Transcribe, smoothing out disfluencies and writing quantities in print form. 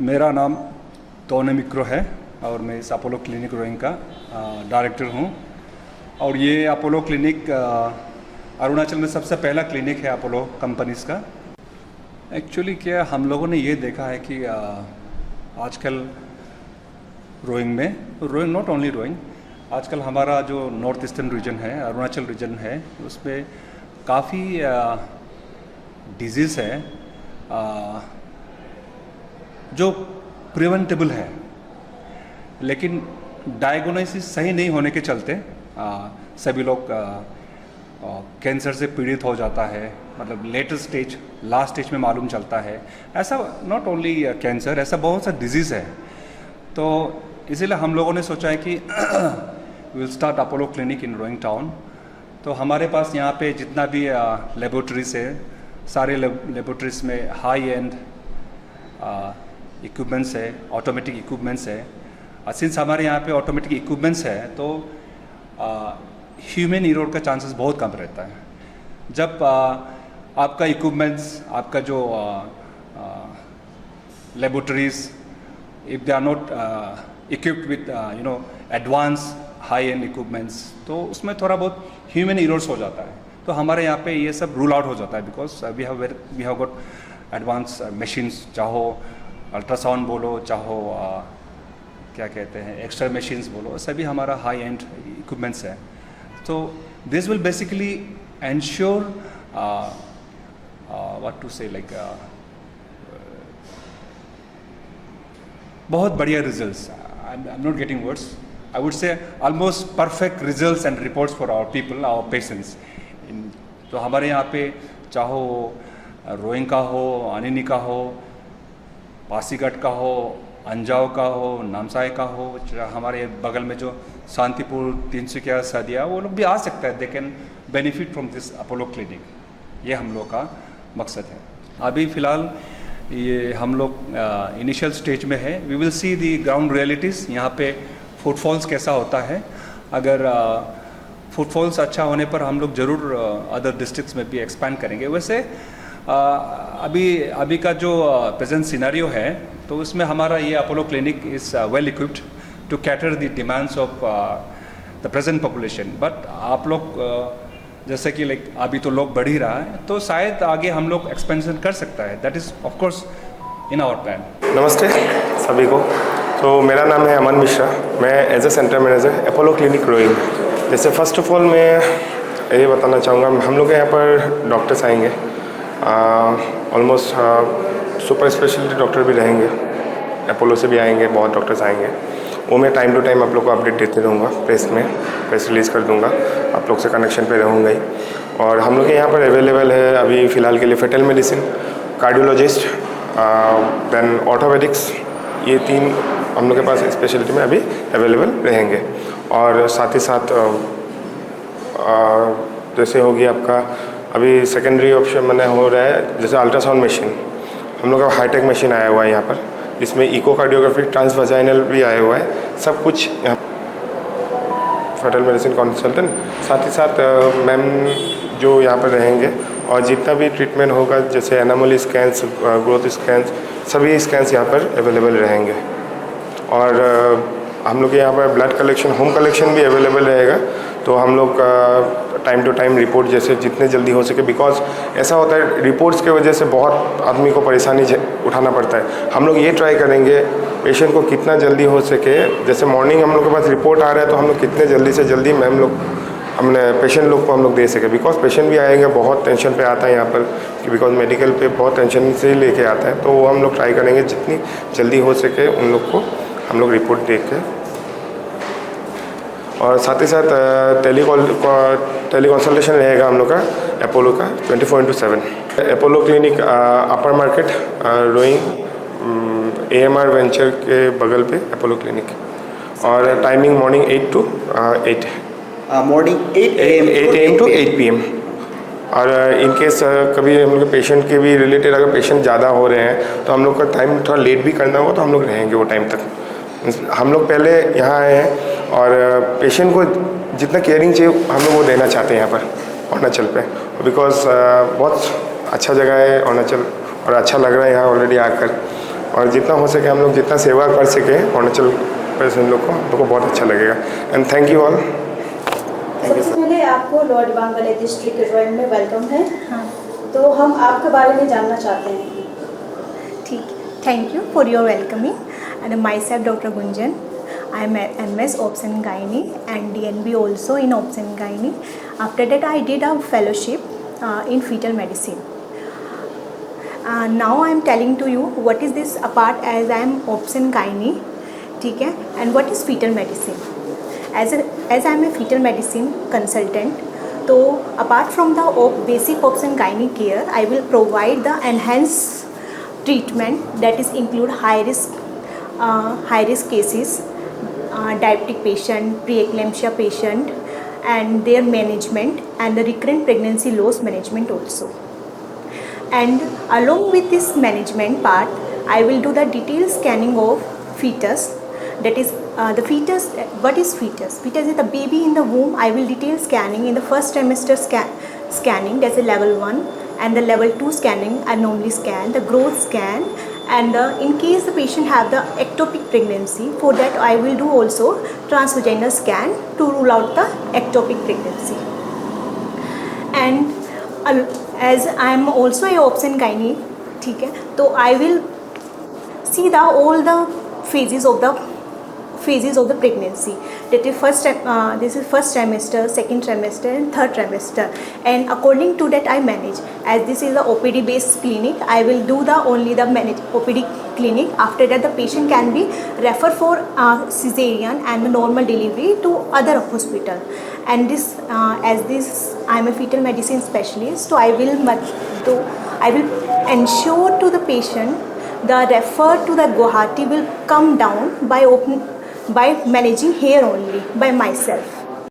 मेरा नाम तोने मिक्रो है और मैं इस अपोलो क्लिनिक रोइंग का डायरेक्टर हूँ। और ये अपोलो क्लिनिक अरुणाचल में सबसे पहला क्लिनिक है अपोलो कंपनीज़ का। एक्चुअली क्या हम लोगों ने ये देखा है कि आजकल रोइंग नॉट ओनली रोइंग, आजकल हमारा जो नॉर्थ ईस्टर्न रीजन है, अरुणाचल रीजन है, उसमें काफ़ी डिजीज़ है जो प्रिवेंटेबल है, लेकिन डायग्नोसिस सही नहीं होने के चलते सभी लोग कैंसर से पीड़ित हो जाता है। मतलब लेटेस्ट स्टेज, लास्ट स्टेज में मालूम चलता है। ऐसा नॉट ओनली कैंसर, ऐसा बहुत सा डिजीज़ है। तो इसीलिए हम लोगों ने सोचा है कि will start Apollo clinic in Roing town. तो हमारे पास यहाँ पे जितना भी लेबोरेटरीज है, सारे लेबोरेटरीज में हाई एंड इक्विपमेंट्स है, ऑटोमेटिक इक्विपमेंट्स है। सिंस हमारे यहाँ पे ऑटोमेटिक इक्विपमेंट्स है तो ह्यूमन एरर का चांसेस बहुत कम रहता है। जब आपका इक्विपमेंट्स, आपका जो laboratories, if they are not equipped with advance high end equipments, तो उसमें थोड़ा बहुत ह्यूमन एरर्स हो जाता है। तो हमारे यहाँ पे ये सब रूल आउट हो जाता है, because we have got advance machines, चाहो अल्ट्रासाउंड बोलो, चाहो क्या कहते हैं एक्सरे मशीन्स बोलो, सभी हमारा हाई एंड इक्विपमेंट्स है। तो this will basically ensure what to say like बहुत बढ़िया results. I am not getting words, I would say almost perfect results and reports for our people, our patients. तो हमारे यहाँ पे चाहो रोइंग का हो, अनिनी का हो, पासीघाट का हो, अंजाव का हो, नामसाई का हो, हमारे बगल में जो शांतिपुर, तिनसुकिया, सदिया, वो लोग भी आ सकते हैं। They can benefit from this Apollo clinic. ये हम लोग का मकसद है। अभी फ़िलहाल ये हम लोग इनिशियल स्टेज में है। We will see the ground realities, यहाँ पे फुटफॉल्स कैसा होता है। अगर फुटफॉल्स अच्छा होने पर हम लोग ज़रूर अदर डिस्ट्रिक्ट्स में भी एक्सपैंड करेंगे। वैसे अभी का जो प्रेजेंट सिनेरियो है, तो उसमें हमारा ये Apollo clinic is well equipped to cater the demands of the present population. But आप लोग जैसे कि लाइक अभी तो लोग बढ़ ही रहा है, तो शायद आगे हम लोग एक्सपेंशन कर सकता है। That is of course in our plan. नमस्ते सभी को। तो मेरा नाम है अमन मिश्रा, मैं as a centre manager Apollo clinic Roing. जैसे फर्स्ट ऑफ ऑल मैं ये बताना चाहूँगा, हम लोग के यहाँ पर डॉक्टर्स आएंगे, ऑलमोस्ट सुपर स्पेशलिटी डॉक्टर भी रहेंगे, अपोलो से भी आएंगे, बहुत डॉक्टर्स आएंगे। वो मैं टाइम टू टाइम आप लोग को अपडेट देते रहूँगा, प्रेस रिलीज़ कर दूँगा, आप लोग से कनेक्शन पे रहूँगा ही। और हम लोग के यहाँ पर अवेलेबल है अभी फ़िलहाल के लिए fetal medicine, cardiologist, then orthopaedics, ये 3 हम लोग के पास स्पेशलिटी में अभी अवेलेबल रहेंगे। और साथ ही साथ जैसे होगी आपका अभी सेकेंडरी ऑप्शन मैंने हो रहा है, जैसे अल्ट्रासाउंड मशीन, हम लोग का हाईटेक मशीन आया हुआ है यहाँ पर, इसमें इकोकार्डियोग्राफी, ट्रांसवाजाइनल भी आया हुआ है, सब कुछ यहाँ फेटल मेडिसिन कंसल्टेंट। साथ ही साथ मैम जो यहाँ पर रहेंगे, और जितना भी ट्रीटमेंट होगा, जैसे एनामली स्कैन्स, ग्रोथ स्कैन्स, सभी स्कैन्स यहाँ पर अवेलेबल रहेंगे। और हम लोग के यहाँ पर ब्लड कलेक्शन, होम कलेक्शन भी अवेलेबल रहेगा। तो हम लोग टाइम टू टाइम रिपोर्ट जैसे जितने जल्दी हो सके, बिकॉज ऐसा होता है रिपोर्ट्स की वजह से बहुत आदमी को परेशानी उठाना पड़ता है। हम लोग ये ट्राई करेंगे पेशेंट को कितना जल्दी हो सके, जैसे मॉर्निंग हम लोग के पास रिपोर्ट आ रहा है तो हम लोग कितने जल्दी से जल्दी मैम लोग हमने पेशेंट लोग को हम लोग दे सके। बिकॉज पेशेंट भी आएंगे, बहुत टेंशन पे आता है यहाँ पर, बिकॉज मेडिकल पे बहुत टेंशन से ही लेके आता है। तो वो हम लोग ट्राई करेंगे जितनी जल्दी हो सके उन लोग को हम लोग रिपोर्ट दे के। और साथ ही साथ टेली कंसल्टेशन रहेगा हम लोग का अपोलो का 24/7। अपोलो क्लिनिक अपर मार्केट रोइंग AMR वेंचर के बगल पे अपोलो क्लिनिक। और timing morning 8 to 8, morning 8 AM to 8 PM। और इन केस कभी हम लोग के पेशेंट के भी रिलेटेड अगर पेशेंट ज़्यादा हो रहे हैं तो हम लोग का टाइम थोड़ा लेट भी करना होगा तो हम लोग रहेंगे वो टाइम तक। हम लोग पहले यहाँ आए हैं और पेशेंट को जितना केयरिंग चाहिए हम लोग वो देना चाहते हैं यहाँ पर अरुणाचल पे, बिकॉज बहुत अच्छा जगह है अरुणाचल और अच्छा लग रहा है यहाँ ऑलरेडी आकर। और जितना हो सके हम लोग जितना सेवा कर सके अरुणाचल पेशेंट लोग को हम लोग को बहुत अच्छा लगेगा। And thank you all. सबसे पहले आपको लॉर्ड बांगले डिस्ट्रिक्ट रोइंग में वेलकम है। हाँ तो हम आपके बारे में जानना चाहते हैं। ठीक, thank you for your welcoming and my self doctor Gunjan. I am MS Obs and Gynae and DNB also in Obs and Gynae. After that I did a fellowship in fetal medicine. Now I am telling to you what is this apart as I am Obs and Gynae, ठीक है, and what is fetal medicine. As I am a fetal medicine consultant, so apart from the basic Obs and Gynae care, I will provide the enhanced treatment that is include high risk cases, diabetic patient, preeclampsia patient and their management and the recurrent pregnancy loss management also. And along with this management part, I will do the detailed scanning of fetus. That is the fetus. What is fetus? Fetus is the baby in the womb. I will detail scanning in the first trimester scanning. That's a level 1, and the level 2 scanning I normally scan the growth scan. And in case the patient have the ectopic pregnancy, for that I will do also transvaginal scan to rule out the ectopic pregnancy. And as I am also a Obs and Gynae, ठीक है, तो I will see the all the phases of the pregnancy. That is this is first trimester, second trimester and third trimester, and according to that I manage. As this is the OPD based clinic, I will do only the OPD clinic. After that the patient can be referred for cesarean and normal delivery to other hospital. And this as this I am a fetal medicine specialist, so I will ensure to the patient the refer to the Guwahati will come down by managing here only by myself.